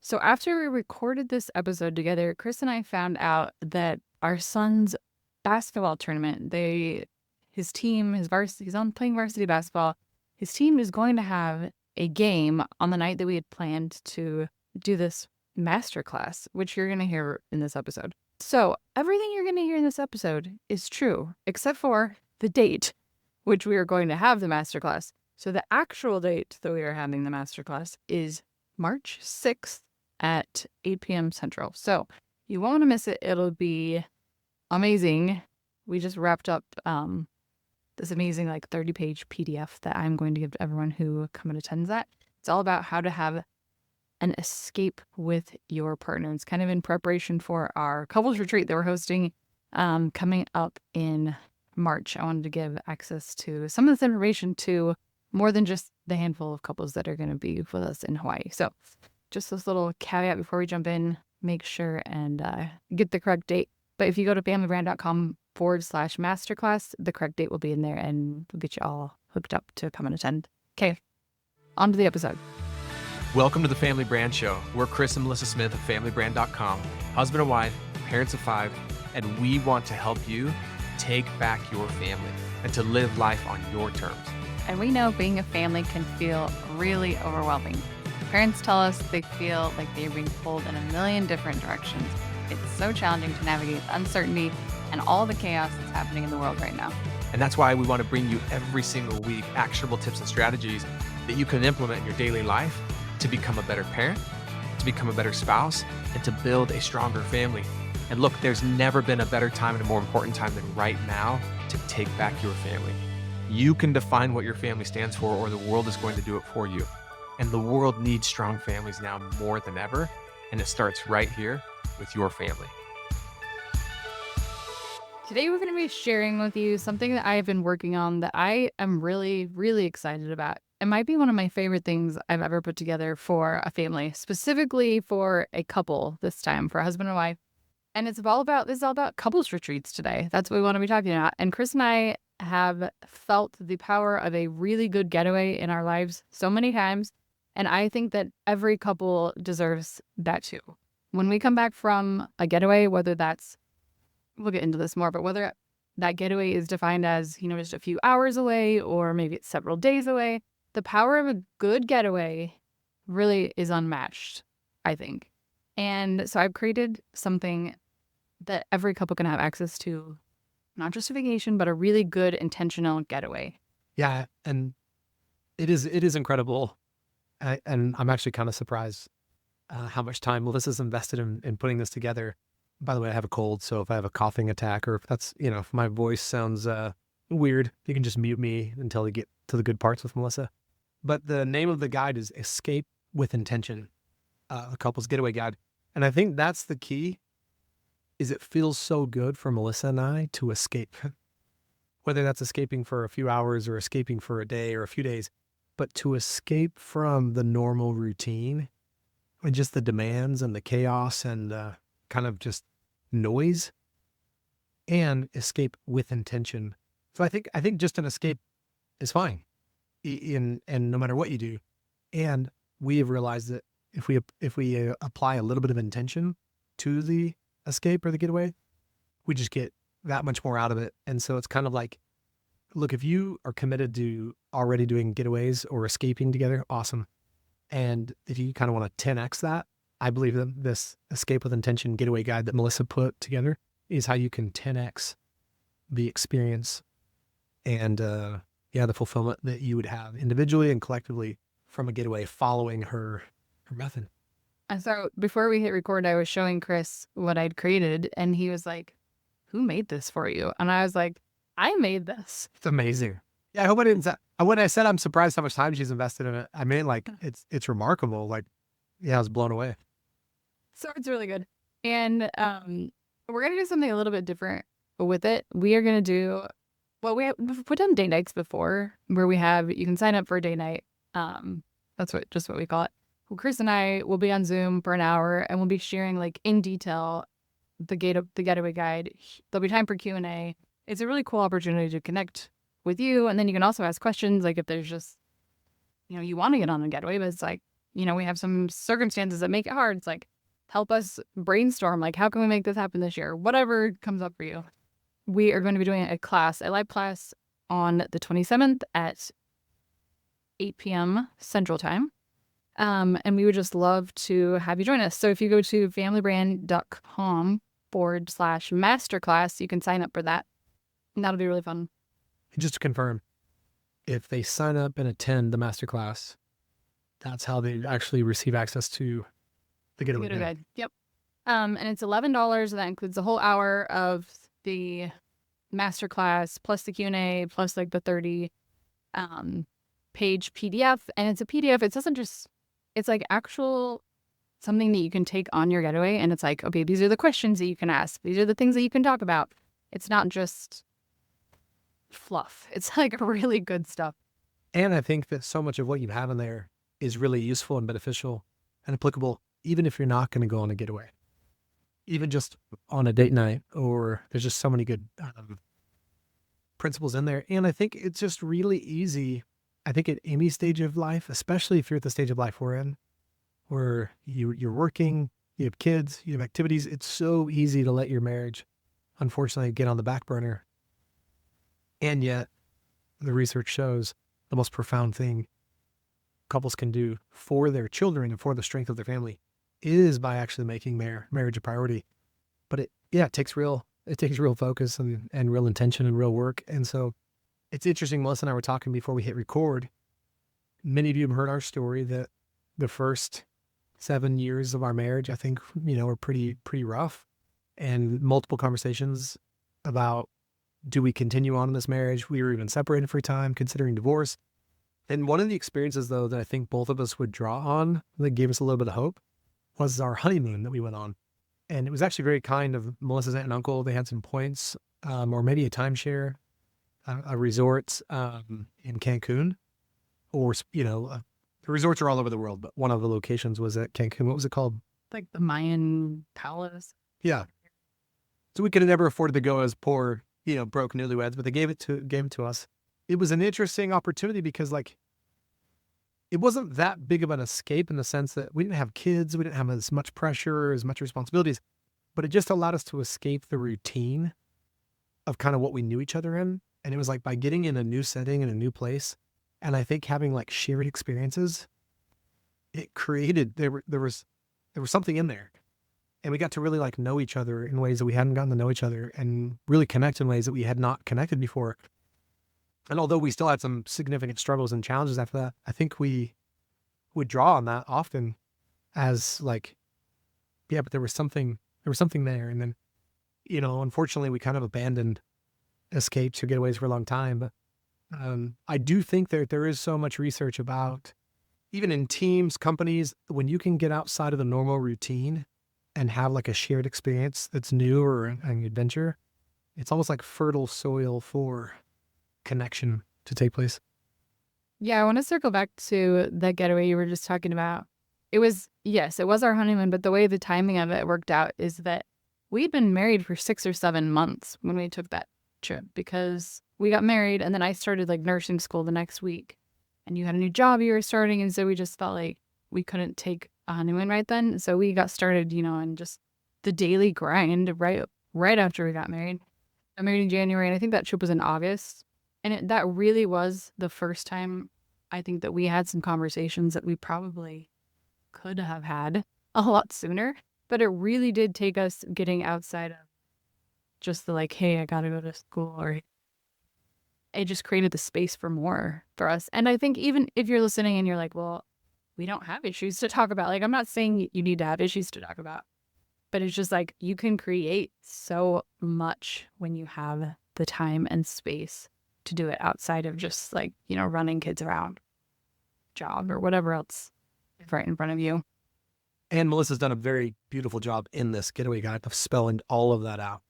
So after we recorded this episode together, Chris and I found out that our son's basketball tournament, his team, he's on playing varsity basketball. His team is going to have a game on the night that we had planned to do this masterclass, which you're going to hear in this episode. So everything you're going to hear in this episode is true, except for the date, which we are going to have the masterclass. So the actual date that we are having the masterclass is March 6th at 8 p.m. Central. So you won't want to miss it. It'll be amazing. We just wrapped up this amazing 30-page PDF that I'm going to give to everyone who come and attends that. It's all about how to have an escape with your partner. It's kind of in preparation for our couples retreat that we're hosting coming up in March. I wanted to give access to some of this information to more than just the handful of couples that are going to be with us in Hawaii. So just this little caveat before we jump in, make sure and get the correct date. But if you go to familybrand.com/masterclass, the correct date will be in there and we'll get you all hooked up to come and attend. Okay, on to the episode. Welcome to the Family Brand Show. We're Chris and Melissa Smith of familybrand.com, husband and wife, parents of 5, and we want to help you take back your family and to live life on your terms. And we know being a family can feel really overwhelming. Parents tell us they feel like they're being pulled in a million different directions. It's so challenging to navigate the uncertainty and all the chaos that's happening in the world right now. And that's why we want to bring you every single week actionable tips and strategies that you can implement in your daily life to become a better parent, to become a better spouse, and to build a stronger family. And look, there's never been a better time and a more important time than right now to take back your family. You can define what your family stands for, or the world is going to do it for you. And the world needs strong families now more than ever. And it starts right here with your family. Today, we're going to be sharing with you something that I have been working on that I am really, really excited about. It might be one of my favorite things I've ever put together for a family, specifically for a couple this time, for a husband and wife. And this is all about couples retreats today. That's what we want to be talking about. And Chris and I have felt the power of a really good getaway in our lives so many times. And I think that every couple deserves that too. When we come back from a getaway, whether that's, we'll get into this more, but whether that getaway is defined as, just a few hours away or maybe it's several days away, the power of a good getaway really is unmatched, I think. And so I've created something that every couple can have access to, not just a vacation, but a really good intentional getaway. Yeah, and it is incredible. And I'm actually kind of surprised how much time Melissa's invested in putting this together. By the way, I have a cold, so if I have a coughing attack or if that's, if my voice sounds weird, you can just mute me until we get to the good parts with Melissa. But the name of the guide is Escape with Intention, a couple's getaway guide. And I think that's the key, is it feels so good for Melissa and I to escape. Whether that's escaping for a few hours or escaping for a day or a few days, but to escape from the normal routine and just the demands and the chaos and kind of just noise, and escape with intention. So I think just an escape is fine, and no matter what you do. And we have realized that if we apply a little bit of intention to the escape or the getaway, we just get that much more out of it. And so it's kind of like, look, if you are committed to already doing getaways or escaping together, awesome. And if you kind of want to 10x that, I believe that this Escape with Intention getaway guide that Melissa put together is how you can 10x the experience and the fulfillment that you would have individually and collectively from a getaway following her method. And so before we hit record, I was showing Chris what I'd created, and he was like, "Who made this for you?" And I was like, "I made this." It's amazing. Yeah, I hope I didn't say, when I said I'm surprised how much time she's invested in it, I mean, it's remarkable. I was blown away. So it's really good. And we're going to do something a little bit different with it. We are going to do, we've put on date nights before where you can sign up for a date night. That's what we call it. Well, Chris and I will be on Zoom for an hour and we'll be sharing in detail the getaway guide. There'll be time for Q&A. It's a really cool opportunity to connect with you. And then you can also ask questions. If there's just, you want to get on a getaway, but it's we have some circumstances that make it hard. It's like, help us brainstorm. Like, how can we make this happen this year? Whatever comes up for you. We are going to be doing a live class on the 27th at 8 p.m. Central Time. And we would just love to have you join us. So if you go to familybrand.com/masterclass, you can sign up for that. And that'll be really fun. And just to confirm, if they sign up and attend the masterclass, that's how they actually receive access to the Getaway Guide. Yep. And it's $11. That includes the whole hour of the masterclass plus the Q&A plus like the 30 page PDF. And it's a PDF. It doesn't just, it's like actual something that you can take on your Getaway. And it's like, okay, these are the questions that you can ask. These are the things that you can talk about. It's not just fluff. It's like really good stuff. And I think that so much of what you have in there is really useful and beneficial and applicable, even if you're not going to go on a getaway, even just on a date night, or there's just so many good principles in there. And I think it's just really easy. I think at any stage of life, especially if you're at the stage of life we're in, where you're working, you have kids, you have activities, it's so easy to let your marriage, unfortunately, get on the back burner. And yet the research shows the most profound thing couples can do for their children and for the strength of their family is by actually making marriage a priority. But it takes real focus and real intention and real work. And so it's interesting. Melissa and I were talking before we hit record. Many of you have heard our story that the first 7 years of our marriage, I think, were pretty rough, and multiple conversations about, do we continue on in this marriage? We were even separated for a time, considering divorce. And one of the experiences, though, that I think both of us would draw on that gave us a little bit of hope was our honeymoon that we went on. And it was actually very kind of Melissa's aunt and uncle. They had some points, or maybe a timeshare, a resort in Cancun, or, the resorts are all over the world, but one of the locations was at Cancun. What was it called? Like the Mayan Palace. Yeah. So we could have never afforded to go as poor, broke newlyweds, but they gave it to us. It was an interesting opportunity because, like, it wasn't that big of an escape in the sense that we didn't have kids, we didn't have as much pressure, as much responsibilities, but it just allowed us to escape the routine of kind of what we knew each other in. And it was like by getting in a new setting, in a new place, and I think having like shared experiences, it created, there was something in there. And we got to really like know each other in ways that we hadn't gotten to know each other, and really connect in ways that we had not connected before. And although we still had some significant struggles and challenges after that, I think we would draw on that often as like, yeah, but there was something there. And then, unfortunately we kind of abandoned escapes or getaways for a long time. But I do think that there is so much research about, even in teams, companies, when you can get outside of the normal routine and have like a shared experience that's new or an adventure, it's almost like fertile soil for connection to take place. Yeah, I want to circle back to that getaway you were just talking about. It was our honeymoon, but the way the timing of it worked out is that we'd been married for 6 or 7 months when we took that trip, because we got married and then I started like nursing school the next week, and you had a new job you were starting, and so we just felt like we couldn't take a honeymoon right then. So we got started, and just the daily grind right after we got married. I got married in January, and I think that trip was in August. And that really was the first time I think that we had some conversations that we probably could have had a lot sooner. But it really did take us getting outside of just the like, hey, I got to go to school, or it just created the space for more for us. And I think even if you're listening and you're like, well, we don't have issues to talk about. Like, I'm not saying you need to have issues to talk about, but it's just like you can create so much when you have the time and space to do it outside of just like, running kids around, job or whatever else is right in front of you. And Melissa's done a very beautiful job in this Getaway Guide of spelling all of that out.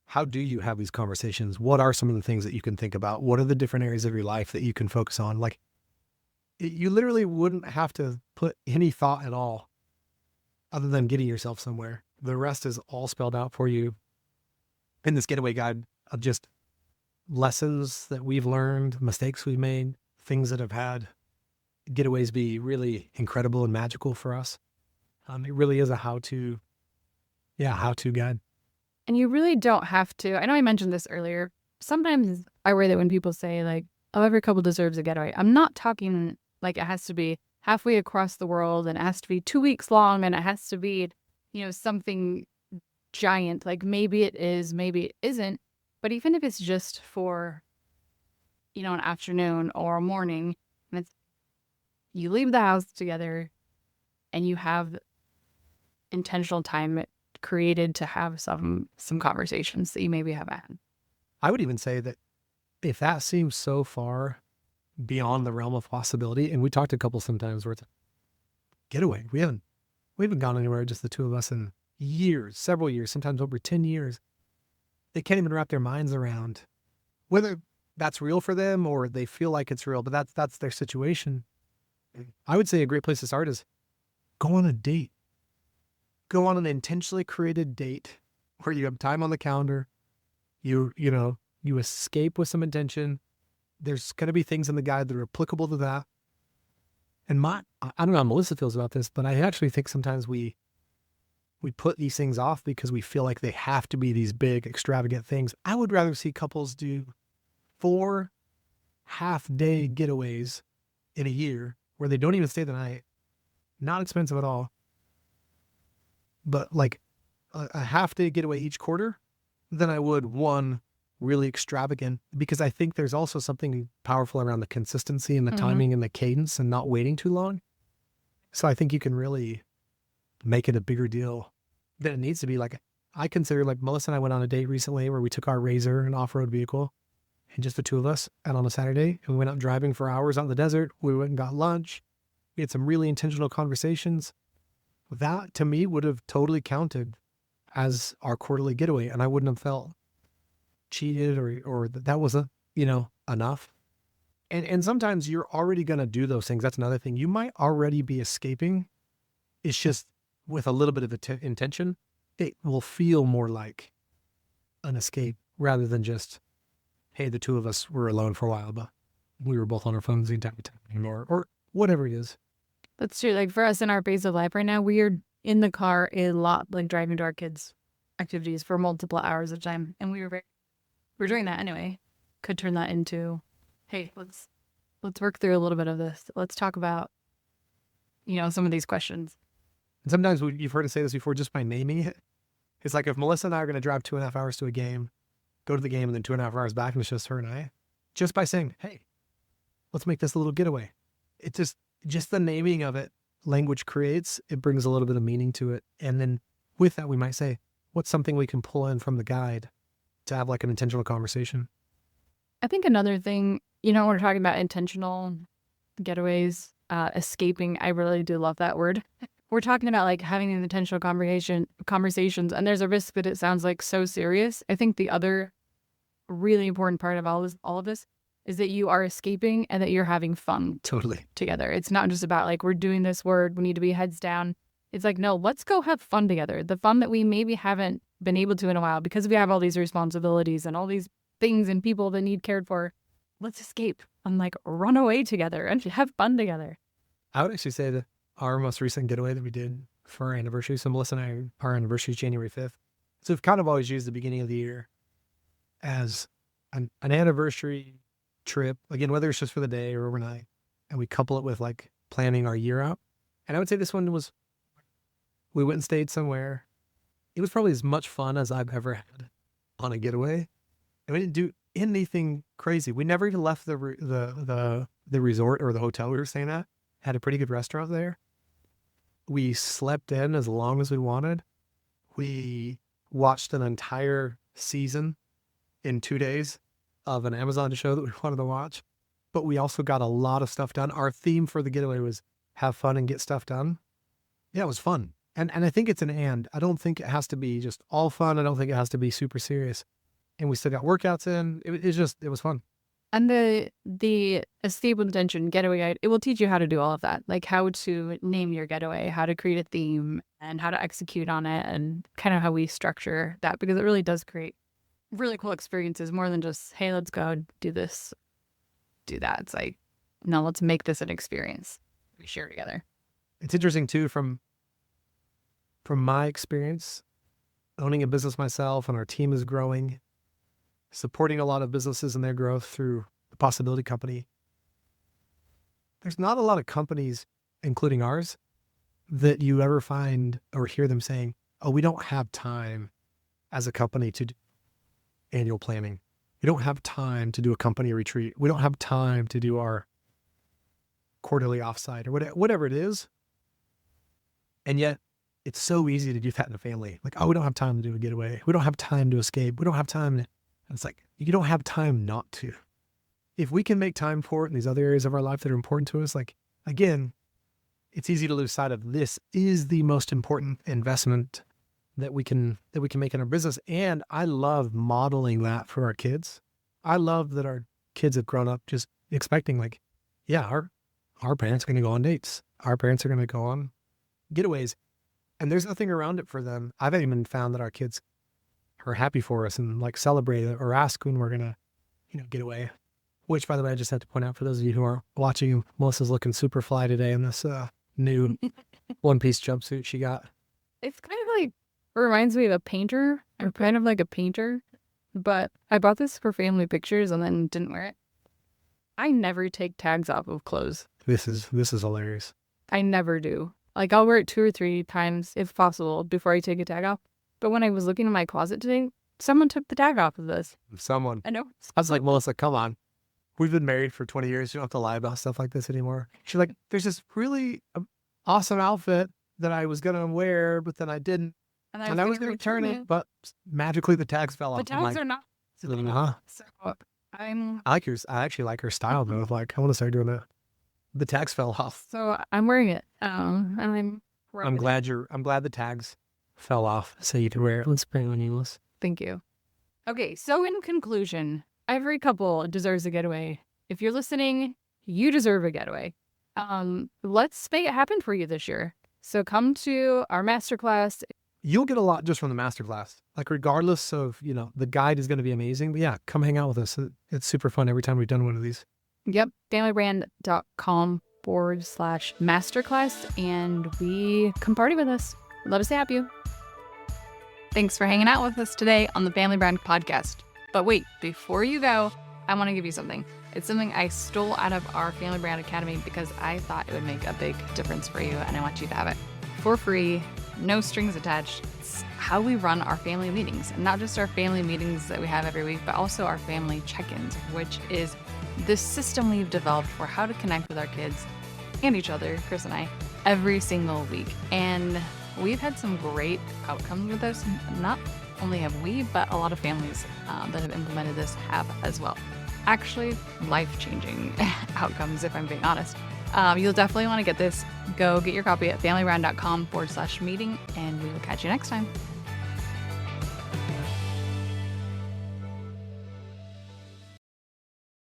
How do you have these conversations? What are some of the things that you can think about? What are the different areas of your life that you can focus on? Like, you literally wouldn't have to put any thought at all other than getting yourself somewhere. The rest is all spelled out for you in this Getaway Guide of just lessons that we've learned, mistakes we've made, things that have had getaways be really incredible and magical for us. It really is a how-to guide. And you really don't have to. I know I mentioned this earlier. Sometimes I worry that when people say, like, oh, every couple deserves a getaway, I'm not talking like it has to be halfway across the world and it has to be 2 weeks long and it has to be, something giant. Like, maybe it is, maybe it isn't. But even if it's just for, an afternoon or a morning, and it's you leave the house together and you have intentional time created to have some conversations that you maybe have had. I would even say that if that seems so far beyond the realm of possibility, and we talked to a couple sometimes where it's a getaway. We haven't gone anywhere, just the two of us, in years, several years, sometimes over 10 years. They can't even wrap their minds around whether that's real for them or they feel like it's real, but that's their situation. I would say a great place to start is go on a date. Go on an intentionally created date where you have time on the calendar. You escape with some intention. There's going to be things in the guide that are applicable to that. And I don't know how Melissa feels about this, but I actually think sometimes we put these things off because we feel like they have to be these big, extravagant things. I would rather see couples do 4 half-day getaways in a year where they don't even stay the night. Not expensive at all. But like a half-day getaway each quarter than I would one really extravagant, because I think there's also something powerful around the consistency and the timing and the cadence and not waiting too long. So I think you can really make it a bigger deal than it needs to be. Like, I consider, like, Melissa and I went on a date recently where we took our Razor, an off-road vehicle, and just the two of us, and on a Saturday, and we went out driving for hours out in the desert. We went and got lunch. We had some really intentional conversations. That, to me, would have totally counted as our quarterly getaway, and I wouldn't have felt cheated or that wasn't, enough. And sometimes you're already going to do those things. That's another thing. You might already be escaping. It's just with a little bit of intention, it will feel more like an escape rather than just, hey, the two of us were alone for a while, but we were both on our phones the entire time, or whatever it is. That's true. Like, for us in our phase of life right now, we are in the car a lot, like driving to our kids' activities for multiple hours of time. And we're doing that anyway. Could turn that into, hey, let's work through a little bit of this. Let's talk about, some of these questions. And sometimes you've heard us say this before, just by naming it. It's like if Melissa and I are going to drive 2.5 hours to a game, go to the game, and then 2.5 hours back, and it's just her and I. Just by saying, hey, let's make this a little getaway. It's just the naming of it, language creates, it brings a little bit of meaning to it. And then with that, we might say, what's something we can pull in from the guide to have like an intentional conversation? I think another thing, we're talking about intentional getaways, escaping. I really do love that word. We're talking about like having an intentional conversations, and there's a risk that it sounds like so serious. I think the other really important part of all of this is that you are escaping and that you're having fun Totally together. It's not just about like, we're doing this word, we need to be heads down. It's like, no, let's go have fun together. The fun that we maybe haven't been able to in a while because we have all these responsibilities and all these things and people that need cared for. Let's escape and like run away together and have fun together. I would actually say that our most recent getaway that we did for our anniversary, so Melissa and I, our anniversary is January 5th. So we've kind of always used the beginning of the year as an anniversary trip, again, whether it's just for the day or overnight, and we couple it with like planning our year out. And I would say this one was, we went and stayed somewhere. It was probably as much fun as I've ever had on a getaway. And we didn't do anything crazy. We never even left the resort or the hotel we were staying at. Had a pretty good restaurant there. We slept in as long as we wanted. We watched an entire season in 2 days of an Amazon show that we wanted to watch. But we also got a lot of stuff done. Our theme for the getaway was have fun and get stuff done. Yeah, it was fun. And I think it's an and. I don't think it has to be just all fun. I don't think it has to be super serious. And we still got workouts in. It was fun. And the escape with intention getaway guide, it will teach you how to do all of that, like how to name your getaway, how to create a theme, and how to execute on it, and kind of how we structure that, because it really does create really cool experiences more than just, hey, let's go do this, do that. It's like Now let's make this an experience we share together. It's interesting too, from my experience, owning a business myself, and our team is growing, supporting a lot of businesses in their growth through the Possibility Company. There's not a lot of companies, including ours, that you ever find or hear them saying, oh, we don't have time as a company to do annual planning. We don't have time to do a company retreat. We don't have time to do our quarterly offsite or whatever it is. And yet it's so easy to do that in a family. Like, oh, we don't have time to do a getaway. We don't have time to escape. We don't have time. And it's like, you don't have time not to. If we can make time for it in these other areas of our life that are important to us, like, again, it's easy to lose sight of this is the most important investment that we can make in our business. And I love modeling that for our kids. I love that our kids have grown up just expecting, like, yeah, our parents are going to go on dates. Our parents are going to go on getaways. And there's nothing around it for them. I've even found that our kids are happy for us and like celebrate it or ask when we're going to, get away. Which, by the way, I just have to point out for those of you who are watching, Melissa's looking super fly today in this new one-piece jumpsuit she got. It's kind of like, reminds me of a painter. I'm kind of like a painter, but I bought this for family pictures and then didn't wear it. I never take tags off of clothes. This is hilarious. I never do. Like, I'll wear it 2 or 3 times if possible before I take a tag off. But when I was looking in my closet today, someone took the tag off of this. Someone. I know. I was like, Melissa, come on. We've been married for 20 years. You don't have to lie about stuff like this anymore. She's like, there's this really awesome outfit that I was going to wear, but then I didn't. And I was going to return it, but magically the tags fell off. The tags are not. So I actually like her style though. Like, I want to start doing the tags fell off. So I'm wearing it. And I'm glad the tags fell off so you can wear it. Let's bring on you, Liz. Thank you. Okay, so in conclusion, every couple deserves a getaway. If you're listening, you deserve a getaway. Let's make it happen for you this year. So come to our masterclass. You'll get a lot just from the masterclass. Like, regardless of, the guide is going to be amazing. But yeah, come hang out with us. It's super fun every time we've done one of these. Yep. familybrand.com/masterclass. And we come party with us. Love to have you. Thanks for hanging out with us today on the Family Brand Podcast. But wait, before you go, I want to give you something. It's something I stole out of our Family Brand Academy because I thought it would make a big difference for you, and I want you to have it for free, no strings attached. It's how we run our family meetings, and not just our family meetings that we have every week, but also our family check-ins, which is this system we've developed for how to connect with our kids and each other, Chris and I, every single week. And we've had some great outcomes with this. Not only have we, but a lot of families that have implemented this have as well. Actually, life-changing outcomes, if I'm being honest. You'll definitely want to get this. Go get your copy at familybrand.com/meeting, and we will catch you next time.